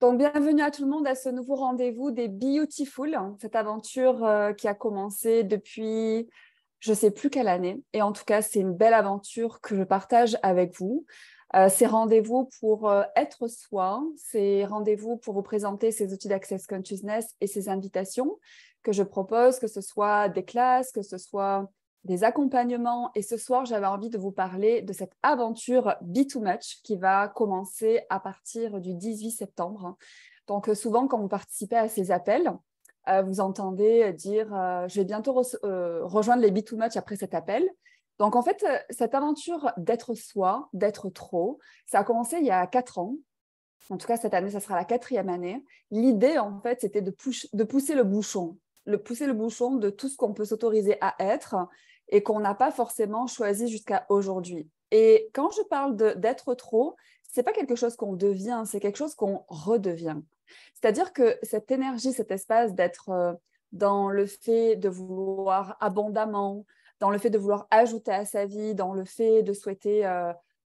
Donc, bienvenue à tout le monde à ce nouveau rendez-vous des Beautiful, cette aventure qui a commencé depuis je ne sais plus quelle année. Et en tout cas, c'est une belle aventure que je partage avec vous. C'est rendez-vous pour être soi, c'est rendez-vous pour vous présenter ces outils d'Access Consciousness et ces invitations que je propose, que ce soit des classes, que ce soit des accompagnements. Et ce soir, j'avais envie de vous parler de cette aventure Be Too Much qui va commencer à partir du 18 septembre. Donc, souvent, quand vous participez à ces appels, vous entendez dire je vais bientôt rejoindre les Be Too Much après cet appel. Donc, en fait, cette aventure d'être soi, d'être trop, ça a commencé il y a 4 ans. En tout cas, cette année, ça sera la 4e année. L'idée, en fait, c'était de pousser le bouchon, pousser le bouchon de tout ce qu'on peut s'autoriser à être et qu'on n'a pas forcément choisi jusqu'à aujourd'hui. Et quand je parle d'être trop, ce n'est pas quelque chose qu'on devient, c'est quelque chose qu'on redevient. C'est-à-dire que cette énergie, cet espace d'être dans le fait de vouloir abondamment, dans le fait de vouloir ajouter à sa vie, dans le fait de souhaiter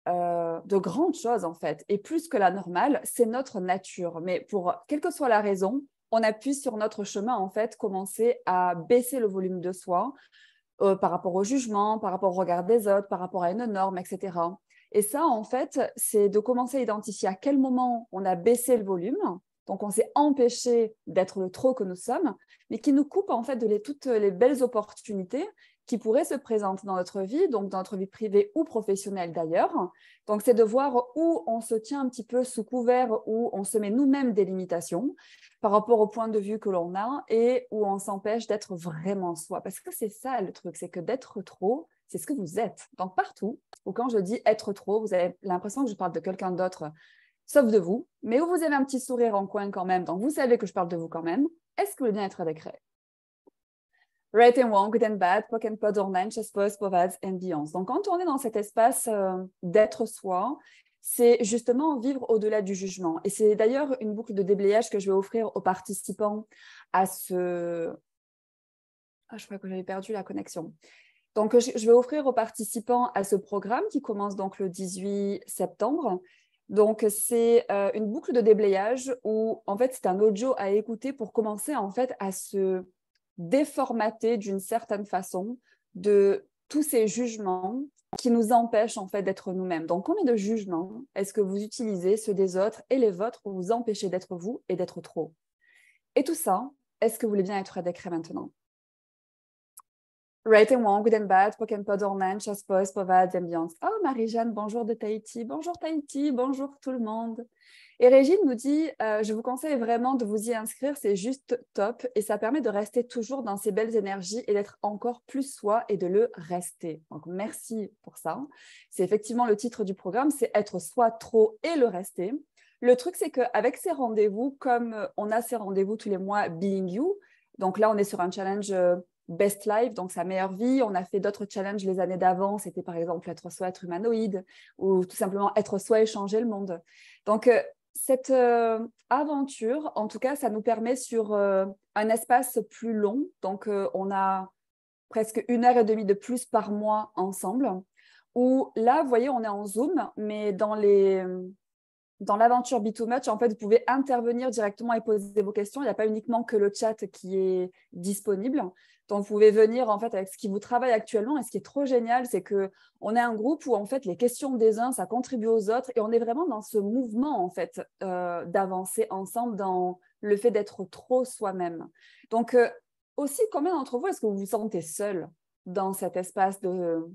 de grandes choses en fait. Et plus que la normale, c'est notre nature. Mais pour quelle que soit la raison, on appuie sur notre chemin en fait, commencer à baisser le volume de soi par rapport au jugement, par rapport au regard des autres, par rapport à une norme, etc. Et ça, en fait, c'est de commencer à identifier à quel moment on a baissé le volume. Donc, on s'est empêché d'être le trop que nous sommes, mais qui nous coupe en fait de toutes les belles opportunités qui pourraient se présenter dans notre vie, donc dans notre vie privée ou professionnelle d'ailleurs. Donc, c'est de voir où on se tient un petit peu sous couvert, où on se met nous-mêmes des limitations par rapport au point de vue que l'on a et où on s'empêche d'être vraiment soi. Parce que c'est ça le truc, c'est que d'être trop, c'est ce que vous êtes. Donc, partout, ou quand je dis être trop, vous avez l'impression que je parle de quelqu'un d'autre, sauf de vous, mais où vous avez un petit sourire en coin quand même, donc vous savez que je parle de vous quand même. Est-ce que vous voulez bien être avec Ray? Right and wrong, good and bad, poc and pod, online, chess-pose, povaz, ambiance. Donc, quand on est dans cet espace d'être soi, c'est justement vivre au-delà du jugement. Et c'est d'ailleurs une boucle de déblayage que je vais offrir aux participants à ce... Ah, je crois que j'avais perdu la connexion. Donc, je vais offrir aux participants à ce programme qui commence donc le 18 septembre. Donc, c'est une boucle de déblayage où, en fait, c'est un audio à écouter pour commencer, en fait, à se déformater d'une certaine façon de tous ces jugements qui nous empêchent, en fait, d'être nous-mêmes. Donc, combien de jugements est-ce que vous utilisez, ceux des autres et les vôtres, pour vous empêcher d'être vous et d'être trop? Et tout ça, est-ce que vous voulez bien être à décret maintenant? Right and wrong, good and bad, poc and pod, ornan, chasse pose, povade, ambiance. Oh, Marie-Jeanne, bonjour de Tahiti. Bonjour Tahiti, bonjour tout le monde. Et Régine nous dit, je vous conseille vraiment de vous y inscrire, c'est juste top et ça permet de rester toujours dans ces belles énergies et d'être encore plus soi et de le rester. Donc, merci pour ça. C'est effectivement le titre du programme, c'est être soi trop et le rester. Le truc, c'est qu'avec ces rendez-vous, comme on a ces rendez-vous tous les mois Being You, donc là, on est sur un challenge Best Life, donc sa meilleure vie. On a fait d'autres challenges les années d'avant. C'était par exemple être soi, être humanoïde ou tout simplement être soi et changer le monde. Donc, cette aventure, en tout cas, ça nous permet sur un espace plus long. Donc, on a presque 1 heure et demie de plus par mois ensemble. Où là, vous voyez, on est en Zoom, mais dans l'aventure Be Too Much, en fait, vous pouvez intervenir directement et poser vos questions. Il n'y a pas uniquement que le chat qui est disponible. Donc, vous pouvez venir en fait avec ce qui vous travaille actuellement. Et ce qui est trop génial, c'est qu'on est un groupe où en fait les questions des uns, ça contribue aux autres. Et on est vraiment dans ce mouvement en fait d'avancer ensemble dans le fait d'être trop soi-même. Donc, aussi, combien d'entre vous est-ce que vous vous sentez seul dans cet espace de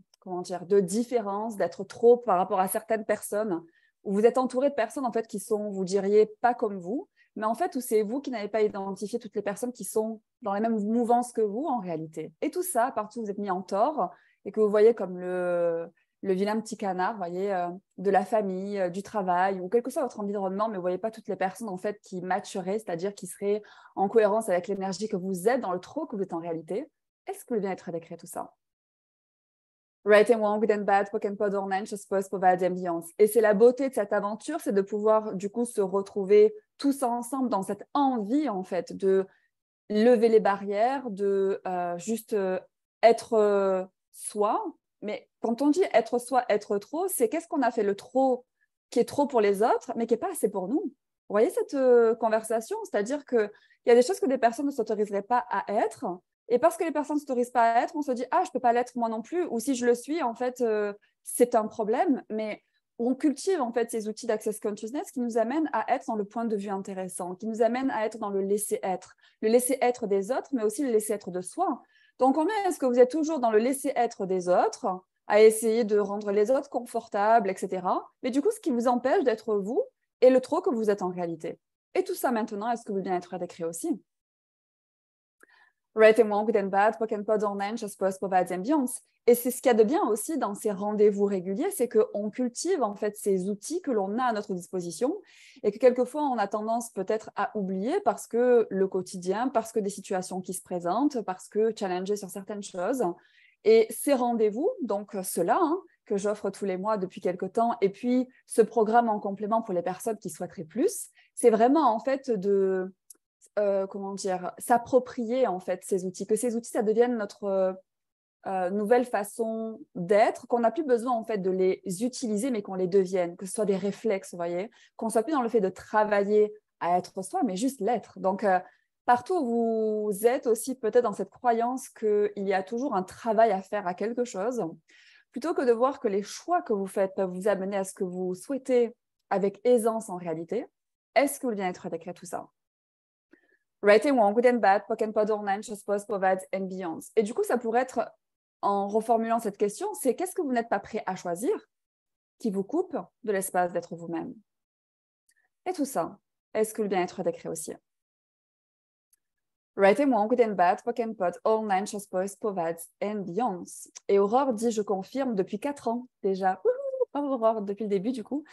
différence, d'être trop par rapport à certaines personnes? Où vous êtes entouré de personnes en fait qui sont, vous diriez, pas comme vous, mais en fait où c'est vous qui n'avez pas identifié toutes les personnes qui sont dans les mêmes mouvances que vous en réalité. Et tout ça, partout où vous êtes mis en tort et que vous voyez comme le vilain petit canard, vous voyez, de la famille, du travail ou quel que soit votre environnement, mais vous voyez pas toutes les personnes en fait qui matcheraient, c'est-à-dire qui seraient en cohérence avec l'énergie que vous êtes dans le trop que vous êtes en réalité. Est-ce que vous voulez bien être décret tout ça? Right and wrong, good and bad, poc and pod, ornan, chess-pose, povade, ambiance. Et c'est la beauté de cette aventure, c'est de pouvoir du coup se retrouver tous ensemble dans cette envie en fait de lever les barrières, de juste être soi. Mais quand on dit être soi, être trop, c'est qu'est-ce qu'on a fait le trop qui est trop pour les autres, mais qui n'est pas assez pour nous. voyez cette conversation? C'est-à-dire qu'il y a des choses que des personnes ne s'autoriseraient pas à être. Et parce que les personnes ne s'autorisent pas à être, on se dit, ah, je ne peux pas l'être moi non plus. Ou si je le suis, en fait, c'est un problème. Mais on cultive en fait ces outils d'access consciousness qui nous amènent à être dans le point de vue intéressant, qui nous amènent à être dans le laisser-être des autres, mais aussi le laisser-être de soi. Donc, combien est-ce que vous êtes toujours dans le laisser-être des autres, à essayer de rendre les autres confortables, etc. Mais du coup, ce qui vous empêche d'être vous et le trop que vous êtes en réalité. Et tout ça maintenant, est-ce que vous bien-être décrit aussi? Right and wrong, good and bad, poc and pod online, je suppose, provides ambiance. Et c'est ce qu'il y a de bien aussi dans ces rendez-vous réguliers, c'est qu'on cultive en fait ces outils que l'on a à notre disposition et que quelquefois on a tendance peut-être à oublier parce que le quotidien, parce que des situations qui se présentent, parce que challenger sur certaines choses. Et ces rendez-vous, donc ceux-là, que j'offre tous les mois depuis quelques temps, et puis ce programme en complément pour les personnes qui souhaiteraient plus, c'est vraiment en fait de comment dire, s'approprier en fait ces outils, que ces outils, ça devienne notre nouvelle façon d'être, qu'on n'a plus besoin en fait de les utiliser, mais qu'on les devienne, que ce soit des réflexes, vous voyez, qu'on soit plus dans le fait de travailler à être soi, mais juste l'être. Donc, partout où vous êtes aussi peut-être dans cette croyance qu'il y a toujours un travail à faire à quelque chose, plutôt que de voir que les choix que vous faites peuvent vous amener à ce que vous souhaitez avec aisance en réalité, est-ce que le bien-être décret tout ça? Right and wrong, good and bad, poc and pod online, je suppose, provides and beyond. Et du coup, ça pourrait être, en reformulant cette question, c'est qu'est-ce que vous n'êtes pas prêt à choisir qui vous coupe de l'espace d'être vous-même? Et tout ça, est-ce que le bien-être décrit aussi? Right and wrong, good and bad, poc and pod online, je suppose, provides and beyond. Et Aurore dit, je confirme, depuis 4 ans déjà. Aurore, depuis le début du coup.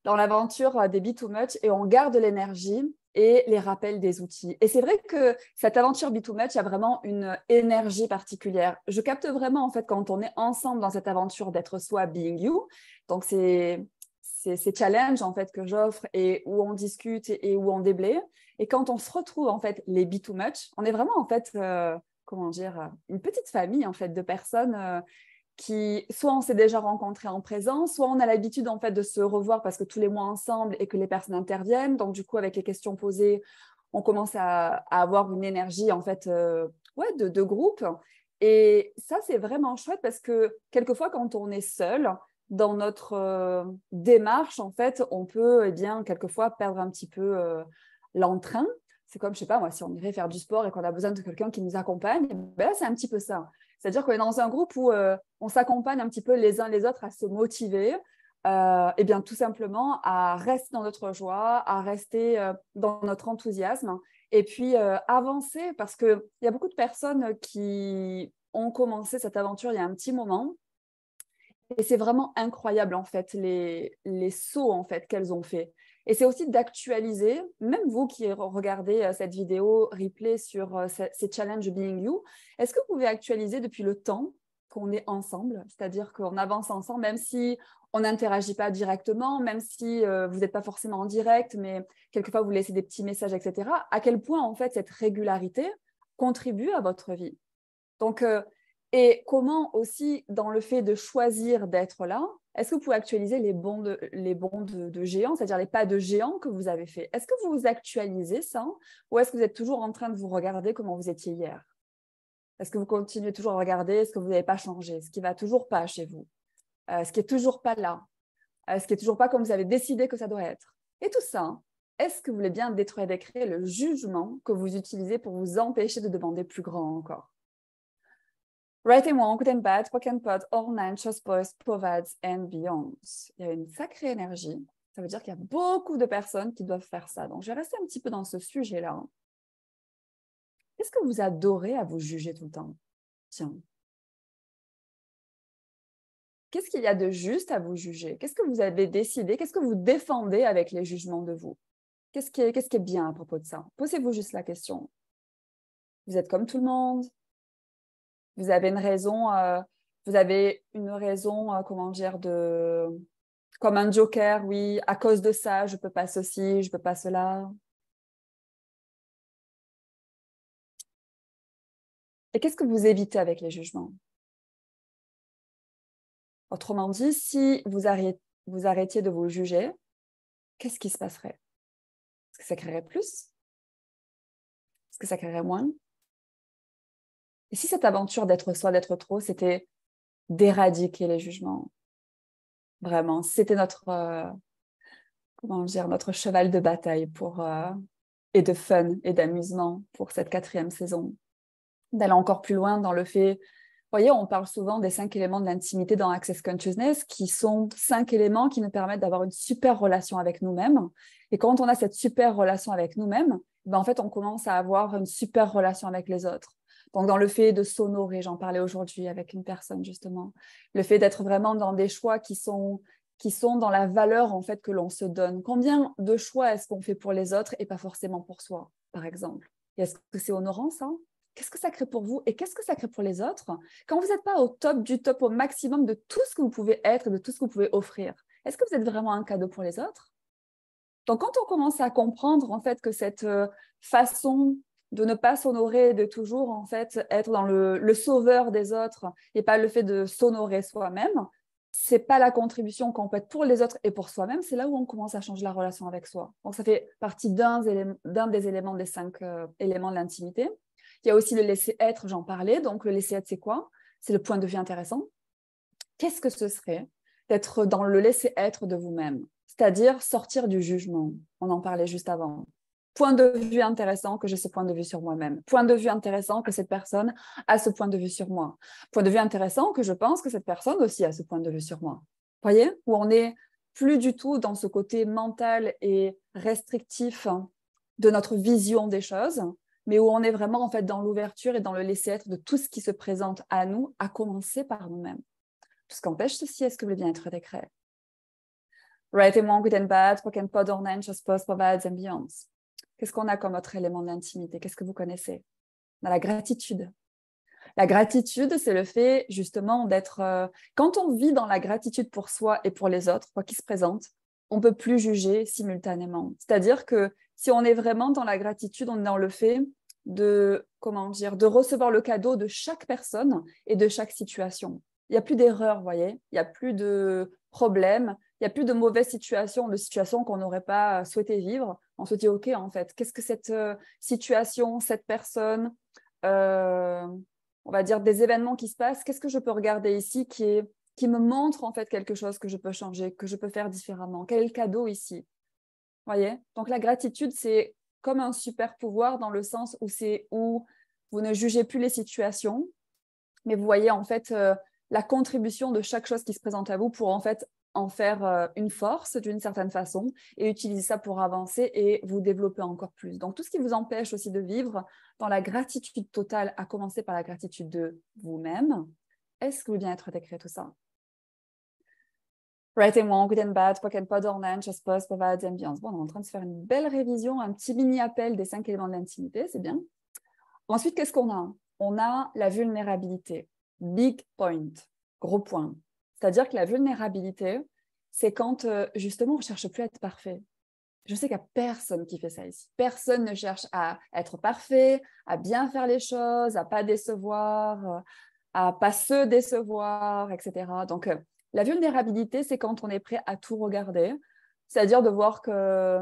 Dans l'aventure des Be Too Much et on garde l'énergie et les rappels des outils. Et c'est vrai que cette aventure Be Too Much a vraiment une énergie particulière. Je capte vraiment en fait quand on est ensemble dans cette aventure d'être soi, being you. Donc c'est ces challenges en fait que j'offre et où on discute et où on déblaye. Et quand on se retrouve en fait les Be Too Much, on est vraiment en fait comment dire une petite famille en fait de personnes qui, soit on s'est déjà rencontrés en présence, soit on a l'habitude en fait de se revoir parce que tous les mois ensemble et que les personnes interviennent. Donc du coup, avec les questions posées, on commence à avoir une énergie en fait ouais, de groupe. Et ça, c'est vraiment chouette parce que quelquefois, quand on est seul, dans notre démarche, en fait, on peut eh bien, quelquefois perdre un petit peu l'entrain. C'est comme, je sais pas, moi, si on irait faire du sport et qu'on a besoin de quelqu'un qui nous accompagne, ben là, c'est un petit peu ça. C'est-à-dire qu'on est dans un groupe où on s'accompagne un petit peu les uns les autres à se motiver, et bien tout simplement à rester dans notre joie, à rester dans notre enthousiasme, et puis avancer, parce qu'il y a beaucoup de personnes qui ont commencé cette aventure il y a un petit moment, et c'est vraiment incroyable en fait les sauts en fait qu'elles ont fait. Et c'est aussi d'actualiser, même vous qui regardez cette vidéo replay sur ces challenges Being You, est-ce que vous pouvez actualiser depuis le temps qu'on est ensemble, c'est-à-dire qu'on avance ensemble, même si on n'interagit pas directement, même si vous n'êtes pas forcément en direct, mais quelquefois vous laissez des petits messages, etc. À quel point en fait cette régularité contribue à votre vie? Donc, et comment aussi, dans le fait de choisir d'être là, est-ce que vous pouvez actualiser les bons de géants, c'est-à-dire les pas de géant que vous avez fait? Est-ce que vous actualisez ça ou est-ce que vous êtes toujours en train de vous regarder comment vous étiez hier? Est-ce que vous continuez toujours à regarder? Est-ce que vous n'avez pas changé? Ce qui ne va toujours pas chez vous? Ce qui n'est toujours pas là? Ce qui n'est toujours pas comme vous avez décidé que ça doit être? Et tout ça, est-ce que vous voulez bien détruire et décréer le jugement que vous utilisez pour vous empêcher de demander plus grand encore? Right and wrong, good and bad, poc and pod, all nine, choice boys, provides and beyond. Il y a une sacrée énergie. Ça veut dire qu'il y a beaucoup de personnes qui doivent faire ça. Donc, je vais rester un petit peu dans ce sujet-là. Qu'est-ce que vous adorez à vous juger tout le temps? Tiens. Qu'est-ce qu'il y a de juste à vous juger? Qu'est-ce que vous avez décidé? Qu'est-ce que vous défendez avec les jugements de vous? Qu'est-ce qui est bien à propos de ça? Posez-vous juste la question. Vous êtes comme tout le monde? Vous avez une raison, comment dire, comme un joker, oui, à cause de ça, je peux pas ceci, je peux pas cela. Et qu'est-ce que vous évitez avec les jugements? Autrement dit, si vous arrêtiez de vous juger, qu'est-ce qui se passerait? Est-ce que ça créerait plus? Est-ce que ça créerait moins? Et si cette aventure d'être soi, d'être trop, c'était d'éradiquer les jugements? Vraiment, c'était notre cheval de bataille et de fun et d'amusement pour cette 4e saison. D'aller encore plus loin dans le fait, vous voyez, on parle souvent des 5 éléments de l'intimité dans Access Consciousness, qui sont 5 éléments qui nous permettent d'avoir une super relation avec nous-mêmes. Et quand on a cette super relation avec nous-mêmes, en fait, on commence à avoir une super relation avec les autres. Donc, dans le fait de s'honorer, j'en parlais aujourd'hui avec une personne, justement. Le fait d'être vraiment dans des choix qui sont dans la valeur, en fait, que l'on se donne. Combien de choix est-ce qu'on fait pour les autres et pas forcément pour soi, par exemple? Et est-ce que c'est honorant, ça? Qu'est-ce que ça crée pour vous et qu'est-ce que ça crée pour les autres quand vous n'êtes pas au top du top, au maximum de tout ce que vous pouvez être et de tout ce que vous pouvez offrir? Est-ce que vous êtes vraiment un cadeau pour les autres? Donc, quand on commence à comprendre en fait que cette façon de ne pas s'honorer, de toujours en fait être dans le sauveur des autres et pas le fait de s'honorer soi-même, c'est pas la contribution qu'on peut être pour les autres et pour soi-même, c'est là où on commence à changer la relation avec soi. Donc, ça fait partie d'un des éléments des 5 éléments de l'intimité. Il y a aussi le laisser-être, j'en parlais. Donc, le laisser-être, c'est quoi? C'est le point de vue intéressant. Qu'est-ce que ce serait d'être dans le laisser-être de vous-même? C'est-à-dire sortir du jugement. On en parlait juste avant. Point de vue intéressant que j'ai ce point de vue sur moi-même. Point de vue intéressant que cette personne a ce point de vue sur moi. Point de vue intéressant que je pense que cette personne aussi a ce point de vue sur moi. Vous voyez? Où on n'est plus du tout dans ce côté mental et restrictif de notre vision des choses, mais où on est vraiment en fait dans l'ouverture et dans le laisser-être de tout ce qui se présente à nous, à commencer par nous-mêmes. Tout ce qu'empêche ceci, est-ce que le bien-être des créés? Right and wrong, good and bad, broken pod, orange, post, provides and beyonds. Qu'est-ce qu'on a comme autre élément d'intimité? Qu'est-ce que vous connaissez? On a la gratitude. La gratitude, c'est le fait justement d'être... quand on vit dans la gratitude pour soi et pour les autres, quoi qu'ils se présentent, on ne peut plus juger simultanément. C'est-à-dire que si on est vraiment dans la gratitude, on est dans le fait de recevoir le cadeau de chaque personne et de chaque situation. Il n'y a plus d'erreur, vous voyez. Il n'y a plus de problèmes, il n'y a plus de mauvaises situations, de situations qu'on n'aurait pas souhaité vivre. On se dit, OK, en fait, qu'est-ce que cette situation, cette personne, on va dire des événements qui se passent, qu'est-ce que je peux regarder ici qui me montre en fait quelque chose que je peux changer, que je peux faire différemment? Quel est le cadeau ici? Voyez? Donc la gratitude, c'est comme un super pouvoir dans le sens où vous ne jugez plus les situations, mais vous voyez en fait la contribution de chaque chose qui se présente à vous pour en fait en faire une force d'une certaine façon et utiliser ça pour avancer et vous développer encore plus. Donc tout ce qui vous empêche aussi de vivre dans la gratitude totale, à commencer par la gratitude de vous-même, est-ce que le bien-être décret tout ça? Right and wrong, good and bad, pocket pod, orange, just post, provide, ambiance. Bon, on est en train de se faire une belle révision, un petit mini-appel des 5 éléments de l'intimité, c'est bien. Ensuite, qu'est-ce qu'on a? On a la vulnérabilité. Big point, gros point. C'est-à-dire que la vulnérabilité, c'est quand justement on ne cherche plus à être parfait. Je sais qu'il n'y a personne qui fait ça ici. Personne ne cherche à être parfait, à bien faire les choses, à ne pas décevoir, à ne pas se décevoir, etc. Donc, la vulnérabilité, c'est quand on est prêt à tout regarder, c'est-à-dire de voir que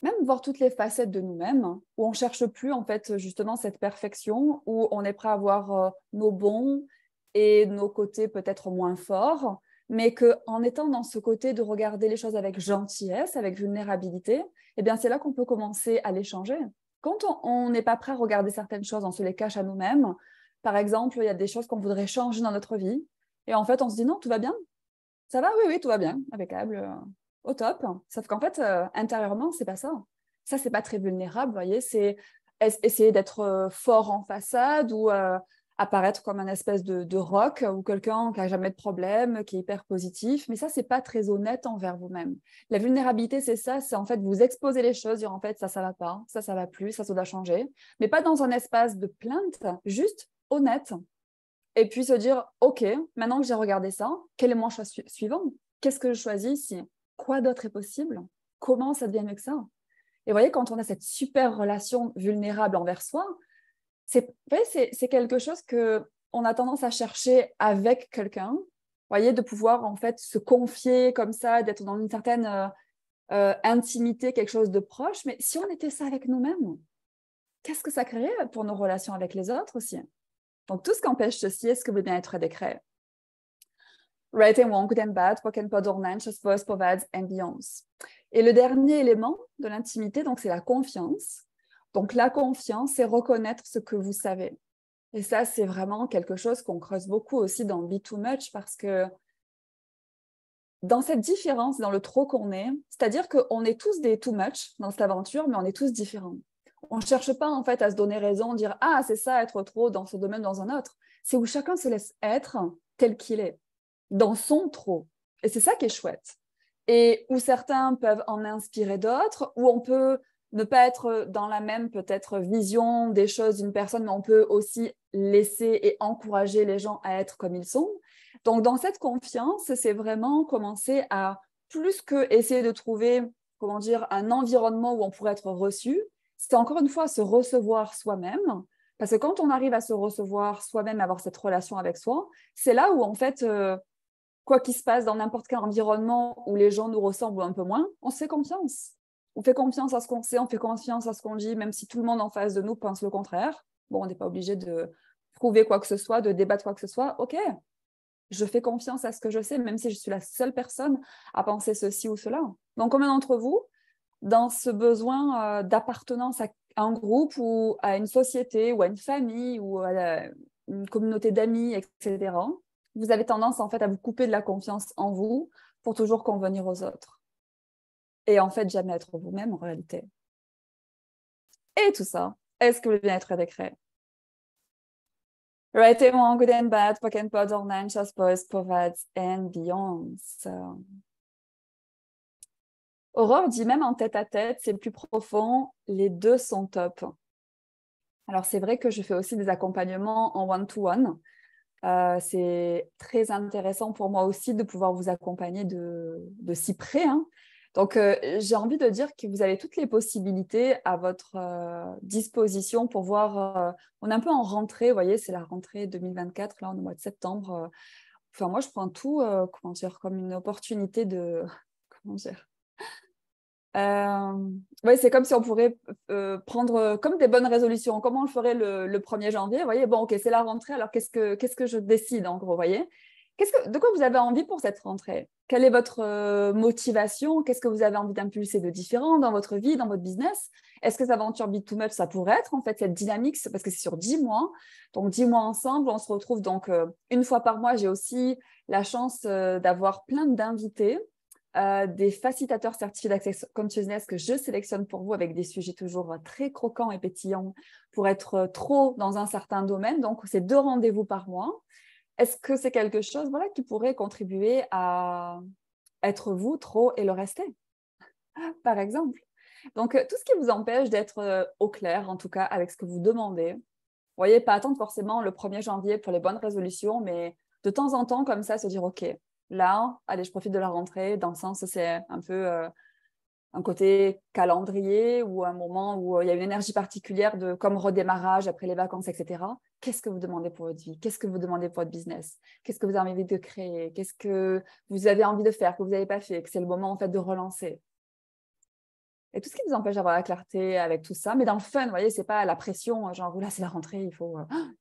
même voir toutes les facettes de nous-mêmes, où on ne cherche plus en fait justement cette perfection, où on est prêt à voir nos bons et nos côtés peut-être moins forts, mais qu'en étant dans ce côté de regarder les choses avec gentillesse, avec vulnérabilité, eh bien c'est là qu'on peut commencer à les changer. Quand on n'est pas prêt à regarder certaines choses, on se les cache à nous-mêmes. Par exemple, il y a des choses qu'on voudrait changer dans notre vie, et en fait on se dit non, tout va bien, ça va, oui, oui, tout va bien, impeccable, au top. Sauf qu'en fait, intérieurement, c'est pas ça. Ça, c'est pas très vulnérable, vous voyez. C'est essayer d'être fort en façade ou apparaître comme un espèce de rock ou quelqu'un qui a jamais de problème, qui est hyper positif. Mais ça, c'est pas très honnête envers vous-même. La vulnérabilité, c'est ça, c'est en fait vous exposer les choses, dire en fait ça va pas, ça va plus, ça doit changer. Mais pas dans un espace de plainte, juste honnête. Et puis se dire, OK, maintenant que j'ai regardé ça, quel est mon choix suivant? Qu'est-ce que je choisis ici? Quoi d'autre est possible? Comment ça devient mieux que ça? Et vous voyez, quand on a cette super relation vulnérable envers soi, c'est quelque chose qu'on a tendance à chercher avec quelqu'un. Vous voyez, de pouvoir en fait se confier comme ça, d'être dans une certaine intimité, quelque chose de proche. Mais si on était ça avec nous-mêmes, qu'est-ce que ça créerait pour nos relations avec les autres aussi? Donc, tout ce qui empêche ceci, est-ce que le bien-être décret? Right and wrong, good and bad, what can pod ornanches, voice provides and beyonds. Et le dernier élément de l'intimité, donc c'est la confiance. Donc la confiance, c'est reconnaître ce que vous savez. Et ça, c'est vraiment quelque chose qu'on creuse beaucoup aussi dans Be Too Much parce que dans cette différence, dans le trop qu'on est, c'est-à-dire qu'on est tous des too much dans cette aventure, mais on est tous différents. On ne cherche pas en fait à se donner raison, dire « Ah, c'est ça, être trop dans ce domaine, dans un autre ». C'est où chacun se laisse être tel qu'il est, dans son trop. Et c'est ça qui est chouette. Et où certains peuvent en inspirer d'autres, où on peut ne pas être dans la même peut-être vision des choses d'une personne, mais on peut aussi laisser et encourager les gens à être comme ils sont. Donc, dans cette confiance, c'est vraiment commencer à, plus que essayer de trouver, comment dire, un environnement où on pourrait être reçu, c'est encore une fois se recevoir soi-même. Parce que quand on arrive à se recevoir soi-même, avoir cette relation avec soi, c'est là où, en fait, quoi qu'il se passe dans n'importe quel environnement où les gens nous ressemblent un peu moins, on se fait confiance. On fait confiance à ce qu'on sait, on fait confiance à ce qu'on dit, même si tout le monde en face de nous pense le contraire. Bon, on n'est pas obligé de prouver quoi que ce soit, de débattre quoi que ce soit. OK, je fais confiance à ce que je sais, même si je suis la seule personne à penser ceci ou cela. Donc, combien d'entre vous, dans ce besoin d'appartenance à un groupe ou à une société ou à une famille ou à une communauté d'amis, etc., vous avez tendance en fait à vous couper de la confiance en vous pour toujours convenir aux autres. Et en fait, jamais être vous-même en réalité. Et tout ça, est-ce que le bien-être est décret? Right and wrong, good and bad, pock and pod, or nine, just boys, provides and beyond. Aurore dit même en tête-à-tête, c'est plus profond, les deux sont top. Alors, c'est vrai que je fais aussi des accompagnements en one-to-one. C'est très intéressant pour moi aussi de pouvoir vous accompagner de si près. Hein. Donc, j'ai envie de dire que vous avez toutes les possibilités à votre disposition pour voir. On est un peu en rentrée, vous voyez, c'est la rentrée 2024, là, on est au mois de septembre. Enfin, moi, je prends tout, comment dire, comme une opportunité de. Comment dire ouais, c'est comme si on pourrait prendre comme des bonnes résolutions. Comment on le ferait le 1er janvier? Vous voyez, bon, ok, c'est la rentrée, alors qu'est-ce que je décide en gros, vous voyez? De quoi vous avez envie pour cette rentrée? Quelle est votre motivation? Qu'est-ce que vous avez envie d'impulser de différent dans votre vie, dans votre business? Est-ce que cette aventure Be Too Much, ça pourrait être en fait cette dynamique, parce que c'est sur 10 mois. Donc 10 mois ensemble, on se retrouve donc une fois par mois. J'ai aussi la chance d'avoir plein d'invités des facilitateurs certifiés d'Access Consciousness que je sélectionne pour vous avec des sujets toujours très croquants et pétillants pour être trop dans un certain domaine. Donc, c'est 2 rendez-vous par mois. Est-ce que c'est quelque chose qui pourrait contribuer à être vous trop et le rester, par exemple? Donc, tout ce qui vous empêche d'être au clair, en tout cas, avec ce que vous demandez. Vous voyez, pas attendre forcément le 1er janvier pour les bonnes résolutions, mais de temps en temps, comme ça, se dire, OK, là, allez, je profite de la rentrée, dans le sens, c'est un peu un côté calendrier ou un moment où il y a une énergie particulière de comme redémarrage après les vacances, etc. Qu'est-ce que vous demandez pour votre vie? Qu'est-ce que vous demandez pour votre business? Qu'est-ce que vous avez envie de créer? Qu'est-ce que vous avez envie de faire, que vous n'avez pas fait, que c'est le moment en fait de relancer? Et tout ce qui nous empêche d'avoir la clarté avec tout ça, mais dans le fun, vous voyez, c'est pas la pression, genre, là, c'est la rentrée, il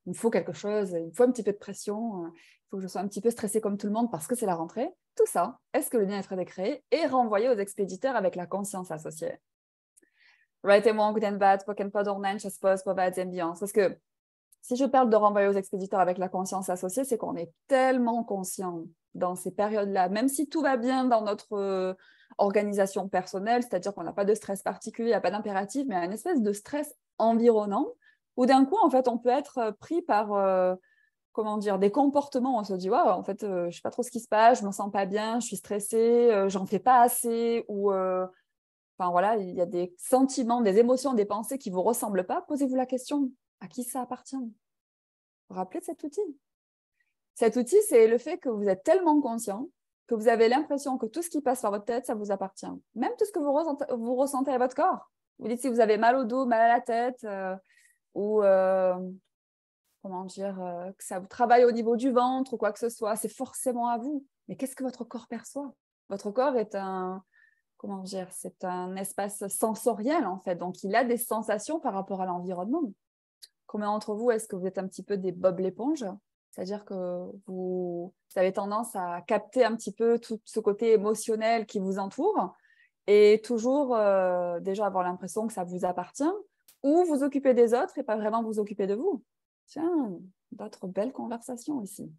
me faut quelque chose, il me faut un petit peu de pression, il faut que je sois un petit peu stressée comme tout le monde parce que c'est la rentrée. Tout ça, est-ce que le bien-être est décréé et renvoyé aux expéditeurs avec la conscience associée? Right and wrong, good and bad, spoken pod or nine, suppose, provides ambiance. Parce que si je parle de renvoyer aux expéditeurs avec la conscience associée, c'est qu'on est tellement conscient dans ces périodes-là, même si tout va bien dans notre organisation personnelle, c'est-à-dire qu'on n'a pas de stress particulier, il n'y a pas d'impératif, mais une espèce de stress environnant, où d'un coup, en fait, on peut être pris par, comment dire, des comportements, on se dit, waouh, en fait, je ne sais pas trop ce qui se passe, je ne me sens pas bien, je suis stressée, j'en fais pas assez, ou, enfin voilà, il y a des sentiments, des émotions, des pensées qui ne vous ressemblent pas, posez-vous la question, à qui ça appartient? Vous vous rappelez de cet outil? Cet outil, c'est le fait que vous êtes tellement conscient que vous avez l'impression que tout ce qui passe par votre tête, ça vous appartient. Même tout ce que vous ressentez à votre corps. Vous dites si vous avez mal au dos, mal à la tête, ou comment dire, que ça vous travaille au niveau du ventre ou quoi que ce soit, c'est forcément à vous. Mais qu'est-ce que votre corps perçoit? Votre corps est un comment dire, c'est un espace sensoriel en fait. Donc, il a des sensations par rapport à l'environnement. Combien d'entre vous, est-ce que vous êtes un petit peu des Bob l'éponge? C'est-à-dire que vous avez tendance à capter un petit peu tout ce côté émotionnel qui vous entoure et toujours déjà avoir l'impression que ça vous appartient ou vous occuper des autres et pas vraiment vous occuper de vous. Tiens, d'autres belles conversations ici.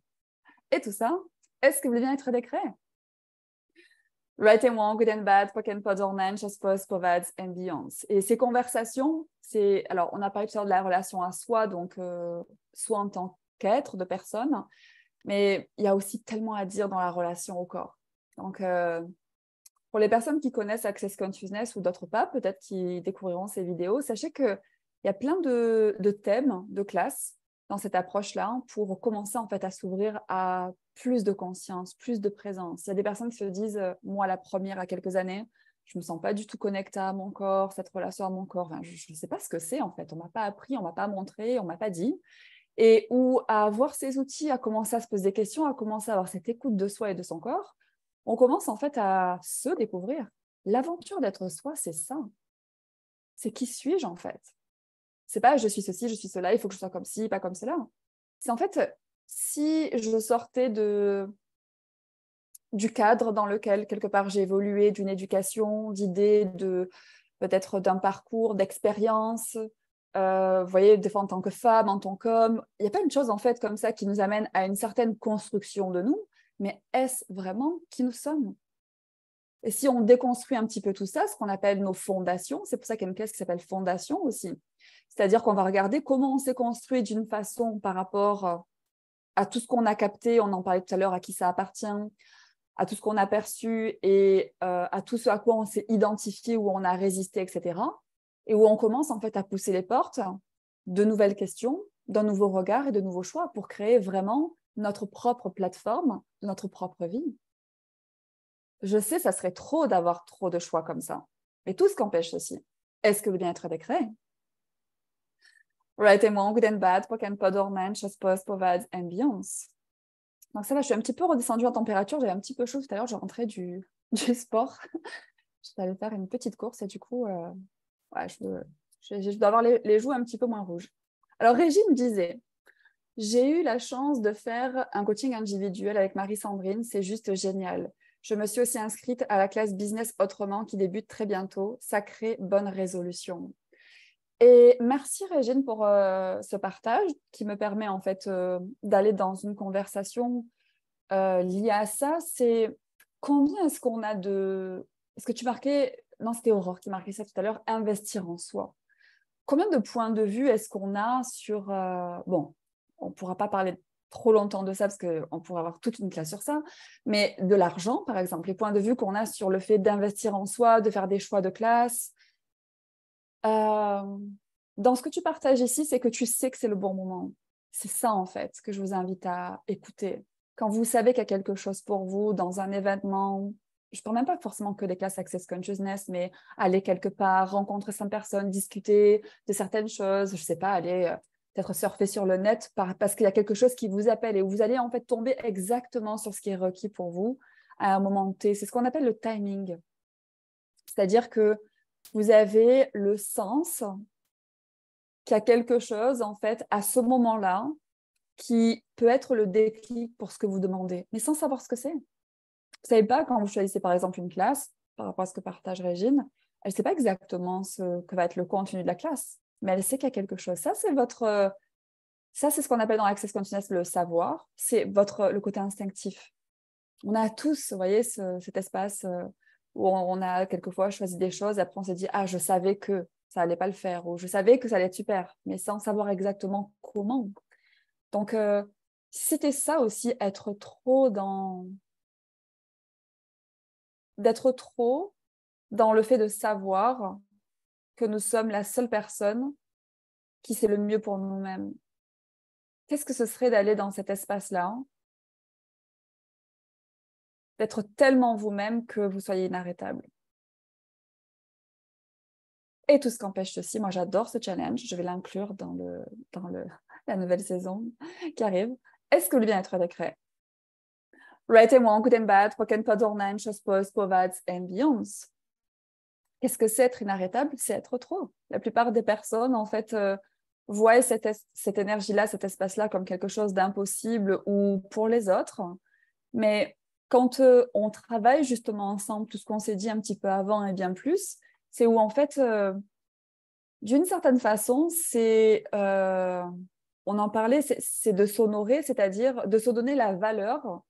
Et tout ça, est-ce que vous voulez bien être décret? Right and wrong, good and bad, poc and pod, ornan, chaspos, povads and beyonds. Et ces conversations, c'est... Alors, on a parlé tout à l'heure de la relation à soi, donc soit en tant qu'être de personne, mais il y a aussi tellement à dire dans la relation au corps. Donc, pour les personnes qui connaissent Access Consciousness ou d'autres pas, peut-être qui découvriront ces vidéos, sachez qu'il y a plein de thèmes de classe dans cette approche-là pour commencer en fait à s'ouvrir à plus de conscience, plus de présence. Il y a des personnes qui se disent, moi la première à quelques années, je ne me sens pas du tout connectée à mon corps, cette relation à mon corps, enfin, je ne sais pas ce que c'est en fait, on ne m'a pas appris, on ne m'a pas montré, on ne m'a pas dit. Et où à avoir ces outils, à commencer à se poser des questions, à commencer à avoir cette écoute de soi et de son corps, on commence en fait à se découvrir. L'aventure d'être soi, c'est ça. C'est qui suis-je en fait? C'est pas je suis ceci, je suis cela, il faut que je sois comme ci, pas comme cela. C'est en fait, si je sortais du cadre dans lequel quelque part j'ai évolué, d'une éducation, d'idées, peut-être d'un parcours, d'expérience, vous voyez, des fois en tant que femme, en tant qu'homme, il y a pas une chose en fait comme ça qui nous amène à une certaine construction de nous, mais est-ce vraiment qui nous sommes? Et si on déconstruit un petit peu tout ça, ce qu'on appelle nos fondations, c'est pour ça qu'il y a une classe qui s'appelle fondation aussi, c'est-à-dire qu'on va regarder comment on s'est construit d'une façon par rapport à tout ce qu'on a capté, on en parlait tout à l'heure, à qui ça appartient, à tout ce qu'on a perçu et à tout ce à quoi on s'est identifié, où on a résisté, etc. Et où on commence en fait à pousser les portes de nouvelles questions, d'un nouveau regard et de nouveaux choix pour créer vraiment notre propre plateforme, notre propre vie. Je sais, ça serait trop d'avoir trop de choix comme ça. Mais tout ce qu'empêche ceci, est-ce que le bien-être est décret? Right and wrong, good and bad, poc and pod, ornan, chaspos, povads and beyonds. Donc ça va, je suis un petit peu redescendue en température, j'avais un petit peu chaud tout à l'heure, je rentrais du sport. J'étais allée faire une petite course et du coup, ouais, je dois avoir les joues un petit peu moins rouges. Alors Régine disait, j'ai eu la chance de faire un coaching individuel avec Marie-Sandrine, c'est juste génial. Je me suis aussi inscrite à la classe Business Autrement qui débute très bientôt. Sacrée bonne résolution. Et merci Régine pour ce partage qui me permet en fait d'aller dans une conversation liée à ça. C'est combien est-ce qu'on a de... Est-ce que tu marquais... Non, c'était Aurore qui marquait ça tout à l'heure, investir en soi. Combien de points de vue est-ce qu'on a sur... Bon, on ne pourra pas parler trop longtemps de ça parce qu'on pourrait avoir toute une classe sur ça, mais de l'argent, par exemple, les points de vue qu'on a sur le fait d'investir en soi, de faire des choix de classe. Dans ce que tu partages ici, c'est que tu sais que c'est le bon moment. C'est ça, en fait, que je vous invite à écouter. Quand vous savez qu'il y a quelque chose pour vous dans un événement, je ne parle même pas forcément que des classes Access Consciousness, mais aller quelque part, rencontrer certaines personnes, discuter de certaines choses, je ne sais pas, aller peut-être surfer sur le net parce qu'il y a quelque chose qui vous appelle et où vous allez en fait tomber exactement sur ce qui est requis pour vous à un moment T. C'est ce qu'on appelle le timing. C'est-à-dire que vous avez le sens qu'il y a quelque chose, en fait, à ce moment-là, qui peut être le déclic pour ce que vous demandez, mais sans savoir ce que c'est. Vous ne savez pas, quand vous choisissez, par exemple, une classe, par rapport à ce que partage Régine, elle ne sait pas exactement ce que va être le contenu de la classe, mais elle sait qu'il y a quelque chose. Ça, c'est ce qu'on appelle dans l'Access Consciousness le savoir, c'est le côté instinctif. On a tous, vous voyez, cet espace où on a quelquefois choisi des choses, et après on s'est dit, ah, je savais que ça allait pas le faire, ou je savais que ça allait être super, mais sans savoir exactement comment. Donc, si c'était ça aussi, d'être trop dans le fait de savoir que nous sommes la seule personne qui sait le mieux pour nous-mêmes. Qu'est-ce que ce serait d'aller dans cet espace-là, d'être tellement vous-même que vous soyez inarrêtable? Et tout ce qu'empêche ceci, moi j'adore ce challenge, je vais l'inclure dans la nouvelle saison qui arrive. Est-ce que le bien-être est décret? Right and wrong, good and bad, poc and pod, ornan, chaspos, povads and beyonds. Qu'est-ce que c'est être inarrêtable? C'est être trop. La plupart des personnes, en fait, voient cette énergie-là, cet espace-là comme quelque chose d'impossible ou pour les autres. Mais quand on travaille justement ensemble, tout ce qu'on s'est dit un petit peu avant et bien plus, c'est où en fait, d'une certaine façon, on en parlait, c'est de s'honorer, c'est-à-dire de se donner la valeur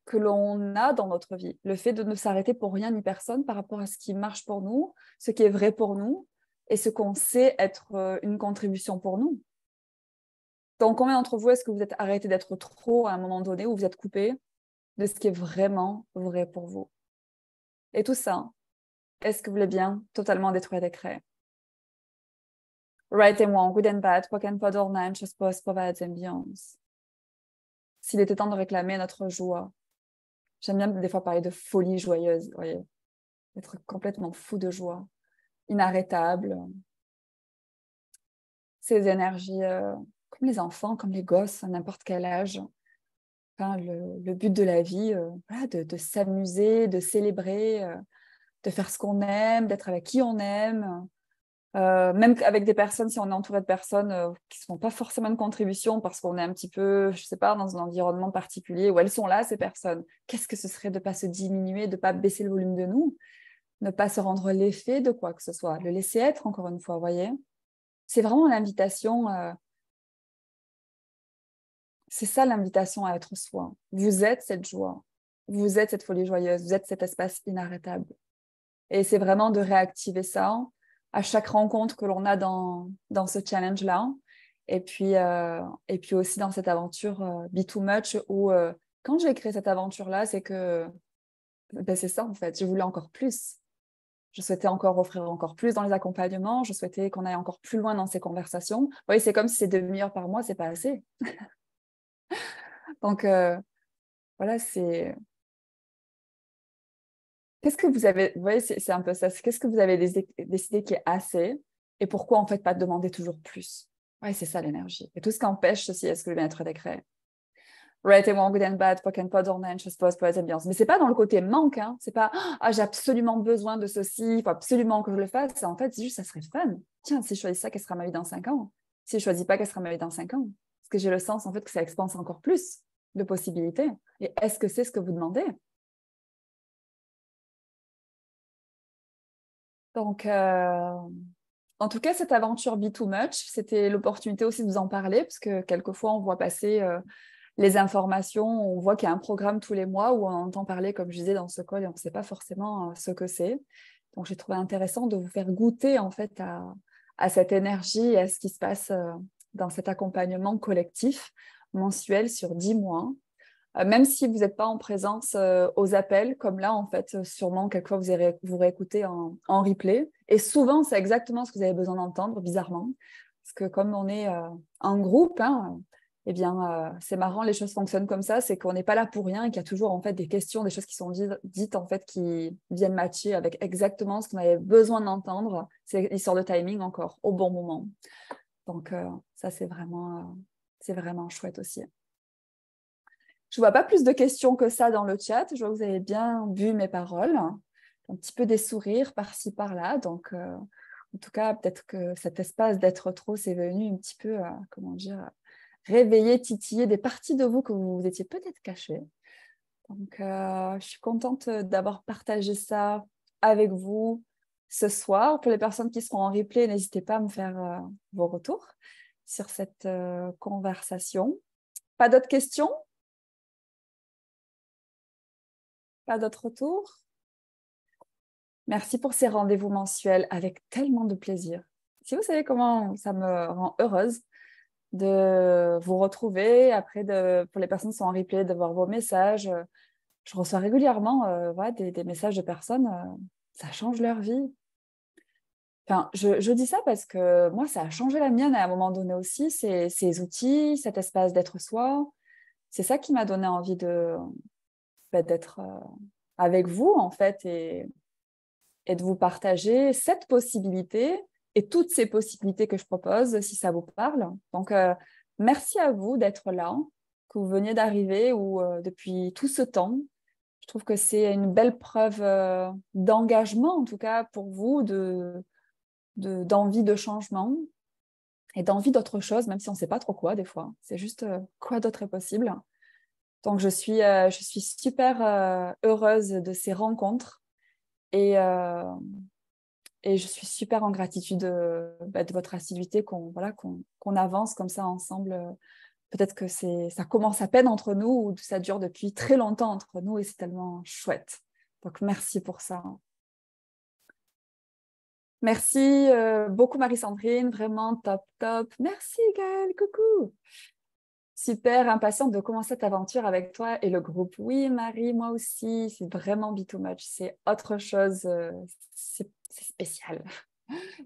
que l'on a dans notre vie. Le fait de ne s'arrêter pour rien ni personne par rapport à ce qui marche pour nous, ce qui est vrai pour nous et ce qu'on sait être une contribution pour nous. Donc, combien d'entre vous est-ce que vous êtes arrêté d'être trop à un moment donné ou vous êtes coupé de ce qui est vraiment vrai pour vous? Et tout ça, est-ce que vous voulez bien totalement détruire et décret? Right and wrong, good and bad, quoique and pas ornane, chose pas ambiance. S'il était temps de réclamer notre joie. J'aime bien des fois parler de folie joyeuse, vous voyez, être complètement fou de joie, inarrêtable. Ces énergies, comme les enfants, comme les gosses, à n'importe quel âge. Enfin, le but de la vie, voilà, de s'amuser, de célébrer, de faire ce qu'on aime, d'être avec qui on aime. Même avec des personnes, si on est entouré de personnes qui ne font pas forcément de contribution parce qu'on est un petit peu, je ne sais pas, dans un environnement particulier où elles sont là, ces personnes. Qu'est-ce que ce serait de ne pas se diminuer, de ne pas baisser le volume de nous, ne pas se rendre l'effet de quoi que ce soit, le laisser être encore une fois, vous voyez. C'est vraiment l'invitation, c'est ça l'invitation à être soi. Vous êtes cette joie, vous êtes cette folie joyeuse, vous êtes cet espace inarrêtable. Et c'est vraiment de réactiver ça à chaque rencontre que l'on a dans ce challenge-là. Et puis aussi dans cette aventure Be Too Much où quand j'ai créé cette aventure-là, c'est que c'est ça en fait, je voulais encore plus. Je souhaitais encore offrir encore plus dans les accompagnements, je souhaitais qu'on aille encore plus loin dans ces conversations. Vous voyez, c'est comme si c'est 2 demi-heures par mois, c'est pas assez. Donc voilà, c'est... Qu'est-ce que vous avez... Vous voyez, c'est un peu ça. Qu'est-ce que vous avez décidé qui est assez et pourquoi en fait pas demander toujours plus? Oui, c'est ça l'énergie. Et tout ce qui empêche ceci, est-ce que le bien-être décret? Right and wrong, good and bad, pock and pod, ornane, chose pose, poète, ambiance. Mais c'est pas dans le côté manque, hein. C'est pas ah, j'ai absolument besoin de ceci, il faut absolument que je le fasse. En fait, c'est juste ça serait fun. Tiens, si je choisis ça, quelle sera ma vie dans 5 ans? Si je choisis pas, quelle sera ma vie dans 5 ans? Parce que j'ai le sens en fait que ça expanse encore plus de possibilités. Et est-ce que c'est ce que vous demandez? Donc, en tout cas, cette aventure Be Too Much, c'était l'opportunité aussi de vous en parler, parce que quelquefois, on voit passer les informations, on voit qu'il y a un programme tous les mois où on entend parler, comme je disais, dans ce call, et on ne sait pas forcément ce que c'est. Donc, j'ai trouvé intéressant de vous faire goûter, en fait, à cette énergie et à ce qui se passe dans cet accompagnement collectif mensuel sur 10 mois. Même si vous n'êtes pas en présence aux appels, comme là, en fait, sûrement, quelquefois, vous réécoutez en replay. Et souvent, c'est exactement ce que vous avez besoin d'entendre, bizarrement. Parce que comme on est en groupe, hein, eh bien, c'est marrant, les choses fonctionnent comme ça, c'est qu'on n'est pas là pour rien et qu'il y a toujours, en fait, des questions, des choses qui sont dites, en fait, qui viennent matcher avec exactement ce qu'on avait besoin d'entendre. C'est l'histoire de timing, encore, au bon moment. Donc, ça, c'est vraiment chouette aussi. Je ne vois pas plus de questions que ça dans le chat. Je vois que vous avez bien vu mes paroles. Un petit peu des sourires par-ci, par-là. Donc, en tout cas, peut-être que cet espace d'être trop, c'est venu un petit peu, comment dire, réveiller, titiller des parties de vous que vous étiez peut-être cachées. Donc, je suis contente d'avoir partagé ça avec vous ce soir. Pour les personnes qui seront en replay, n'hésitez pas à me faire vos retours sur cette conversation. Pas d'autres questions? Pas d'autres retours? Merci pour ces rendez-vous mensuels avec tellement de plaisir. Si vous savez comment ça me rend heureuse de vous retrouver, après pour les personnes qui sont en replay, de voir vos messages. Je reçois régulièrement voilà, des messages de personnes, ça change leur vie. Enfin, je dis ça parce que moi, ça a changé la mienne à un moment donné aussi, ces outils, cet espace d'être soi. C'est ça qui m'a donné envie d'être avec vous, en fait, et de vous partager cette possibilité et toutes ces possibilités que je propose, si ça vous parle. Donc, merci à vous d'être là, que vous veniez d'arriver ou depuis tout ce temps. Je trouve que c'est une belle preuve d'engagement, en tout cas pour vous, d'envie de changement et d'envie d'autre chose, même si on ne sait pas trop quoi des fois. C'est juste quoi d'autre est possible. Donc, je suis super heureuse de ces rencontres et je suis super en gratitude de votre assiduité, qu'on avance comme ça ensemble. Peut-être que ça commence à peine entre nous ou ça dure depuis très longtemps entre nous et c'est tellement chouette. Donc, merci pour ça. Merci beaucoup Marie-Sandrine, vraiment top, top. Merci Gaëlle, coucou. Super impatiente de commencer cette aventure avec toi et le groupe. Oui Marie, moi aussi, c'est vraiment be too much, c'est autre chose, c'est spécial.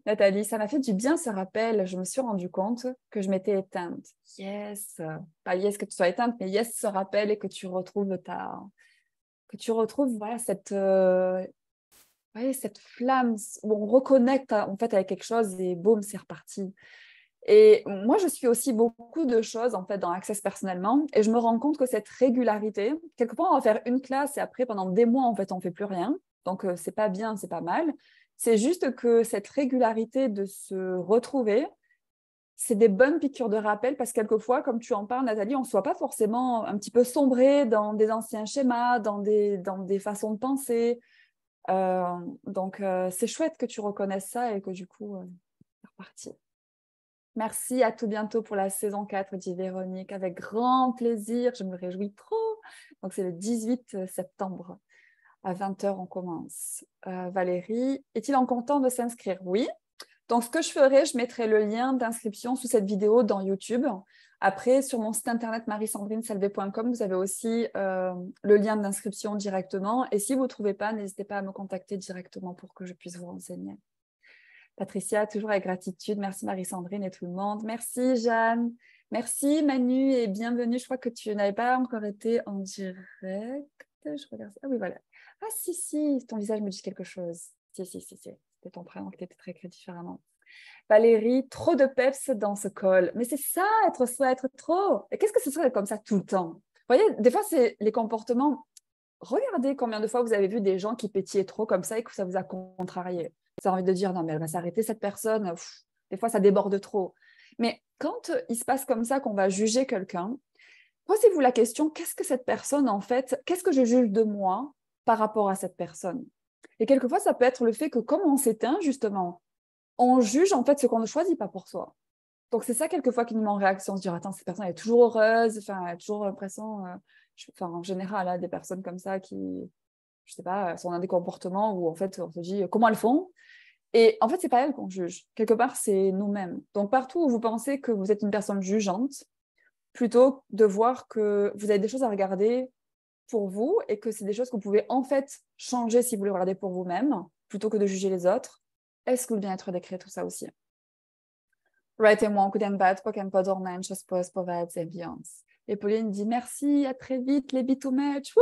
Nathalie, ça m'a fait du bien ce rappel, je me suis rendu compte que je m'étais éteinte. Yes, pas yes que tu sois éteinte, mais yes ce rappel et que tu retrouves voilà, cette flamme où on reconnecte en fait avec quelque chose et boum, c'est reparti. Et moi, je suis aussi beaucoup de choses en fait dans Access personnellement et je me rends compte que cette régularité, quelquefois on va faire une classe et après pendant des mois en fait on fait plus rien. Donc c'est pas bien, c'est pas mal. C'est juste que cette régularité de se retrouver, c'est des bonnes piqûres de rappel parce que quelquefois, comme tu en parles, Nathalie, on ne soit pas forcément un petit peu sombré dans des anciens schémas, dans des façons de penser. Donc c'est chouette que tu reconnaisses ça et que du coup, c'est reparti. Merci, à tout bientôt pour la saison 4, dit Véronique. Avec grand plaisir, je me réjouis trop. Donc, c'est le 18 septembre. À 20h, on commence. Valérie, est-il encore content de s'inscrire? Oui. Donc, ce que je ferai, je mettrai le lien d'inscription sous cette vidéo dans YouTube. Après, sur mon site internet mariesandrinesalvé.com, vous avez aussi le lien d'inscription directement. Et si vous ne trouvez pas, n'hésitez pas à me contacter directement pour que je puisse vous renseigner. Patricia, toujours avec gratitude. Merci Marie-Sandrine et tout le monde. Merci Jeanne. Merci Manu et bienvenue. Je crois que tu n'avais pas encore été en direct. Je regarde. Ah oui, voilà. Ah si, ton visage me dit quelque chose. Si. C'était ton prénom qui était très écrit différemment. Valérie, trop de peps dans ce call. Mais c'est ça, être soi, être trop. Et qu'est-ce que ce serait comme ça tout le temps? Vous voyez, des fois, c'est les comportements. Regardez combien de fois vous avez vu des gens qui pétillaient trop comme ça et que ça vous a contrarié. Vous avez envie de dire, non, mais elle va s'arrêter, cette personne. Pff, des fois, ça déborde trop. Mais quand il se passe comme ça, qu'on va juger quelqu'un, posez-vous la question, qu'est-ce que cette personne, en fait, qu'est-ce que je juge de moi par rapport à cette personne? Et quelquefois, ça peut être le fait que comme on s'éteint, justement, on juge, en fait, ce qu'on ne choisit pas pour soi. Donc, c'est ça, quelquefois, qui nous met en réaction, se dire, attends, cette personne, elle est toujours heureuse, enfin, elle a toujours l'impression, en général, là, des personnes comme ça qui, je sais pas, sont dans des comportements où, en fait, on se dit, comment elles font? Et en fait, c'est pas elles qu'on juge. Quelque part, c'est nous-mêmes. Donc, partout où vous pensez que vous êtes une personne jugeante, plutôt de voir que vous avez des choses à regarder pour vous et que c'est des choses que vous pouvez, en fait, changer si vous les regardez pour vous-même, plutôt que de juger les autres. Est-ce que le bien-être décret tout ça aussi? Right et moi, den bad, poken pas dormen, chose pose, poved, ambiance. Et Pauline dit merci, à très vite, les bits to match.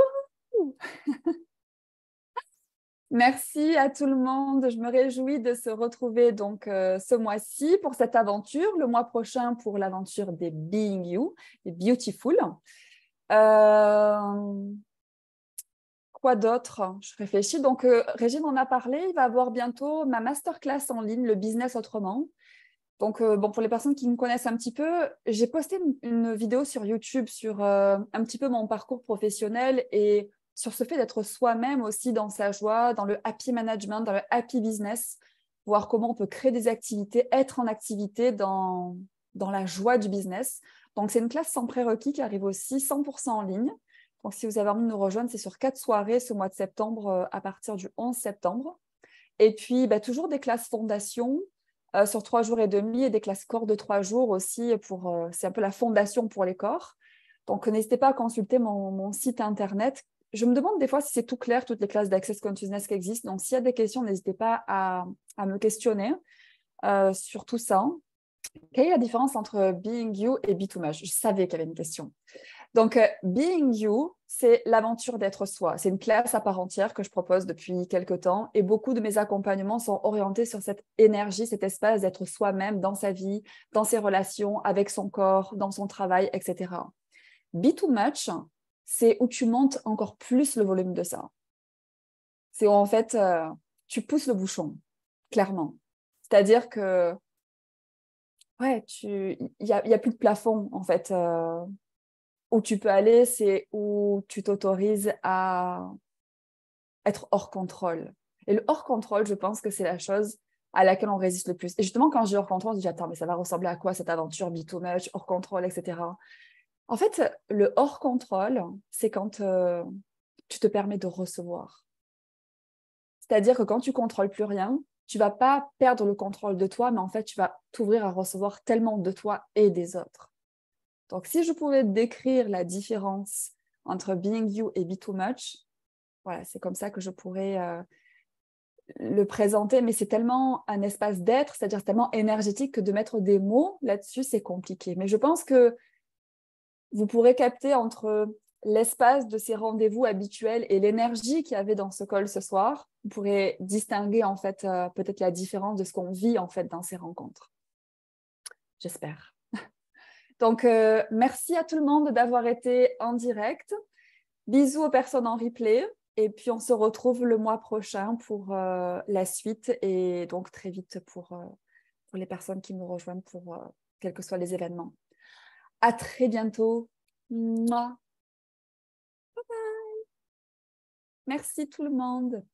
Merci à tout le monde. Je me réjouis de se retrouver donc ce mois-ci pour cette aventure, le mois prochain pour l'aventure des Being You, des Beautiful. Quoi d'autre? Je réfléchis. Donc, Régine en a parlé. Il va avoir bientôt ma masterclass en ligne, le business autrement. Donc, pour les personnes qui me connaissent un petit peu, j'ai posté une vidéo sur YouTube sur un petit peu mon parcours professionnel et sur ce fait d'être soi-même aussi dans sa joie, dans le happy management, dans le happy business, voir comment on peut créer des activités, être en activité dans la joie du business. Donc, c'est une classe sans prérequis qui arrive aussi 100% en ligne. Donc, si vous avez envie de nous rejoindre, c'est sur 4 soirées ce mois de septembre à partir du 11 septembre. Et puis, toujours des classes fondation sur 3 jours et demi et des classes corps de 3 jours aussi. C'est un peu la fondation pour les corps. Donc, n'hésitez pas à consulter mon site internet. Je me demande des fois si c'est tout clair, toutes les classes d'Access Consciousness qui existent. Donc, s'il y a des questions, n'hésitez pas à me questionner sur tout ça. Quelle est la différence entre Being You et Be2Much? Je savais qu'il y avait une question. Donc, Being You, c'est l'aventure d'être soi. C'est une classe à part entière que je propose depuis quelques temps et beaucoup de mes accompagnements sont orientés sur cette énergie, cet espace d'être soi-même dans sa vie, dans ses relations, avec son corps, dans son travail, etc. Be2Much, c'est où tu montes encore plus le volume de ça. C'est où en fait, tu pousses le bouchon, clairement. C'est-à-dire que, ouais, y a plus de plafond, en fait. Où tu peux aller, c'est où tu t'autorises à être hors contrôle. Et le hors contrôle, je pense que c'est la chose à laquelle on résiste le plus. Et justement, quand je dis hors contrôle, on se dit, attends, mais ça va ressembler à quoi cette aventure, be too much, hors contrôle, etc. En fait, le hors contrôle, c'est quand tu te permets de recevoir. C'est-à-dire que quand tu contrôles plus rien, tu vas pas perdre le contrôle de toi, mais en fait, tu vas t'ouvrir à recevoir tellement de toi et des autres. Donc, si je pouvais décrire la différence entre being you et be too much, voilà, c'est comme ça que je pourrais le présenter, mais c'est tellement un espace d'être, c'est-à-dire tellement énergétique que de mettre des mots là-dessus, c'est compliqué. Mais je pense que vous pourrez capter entre l'espace de ces rendez-vous habituels et l'énergie qu'il y avait dans ce call ce soir. Vous pourrez distinguer en fait peut-être la différence de ce qu'on vit en fait dans ces rencontres. J'espère. Donc, merci à tout le monde d'avoir été en direct. Bisous aux personnes en replay. Et puis, on se retrouve le mois prochain pour la suite et donc très vite pour les personnes qui nous rejoignent pour quels que soient les événements. À très bientôt. Mouah. Merci tout le monde.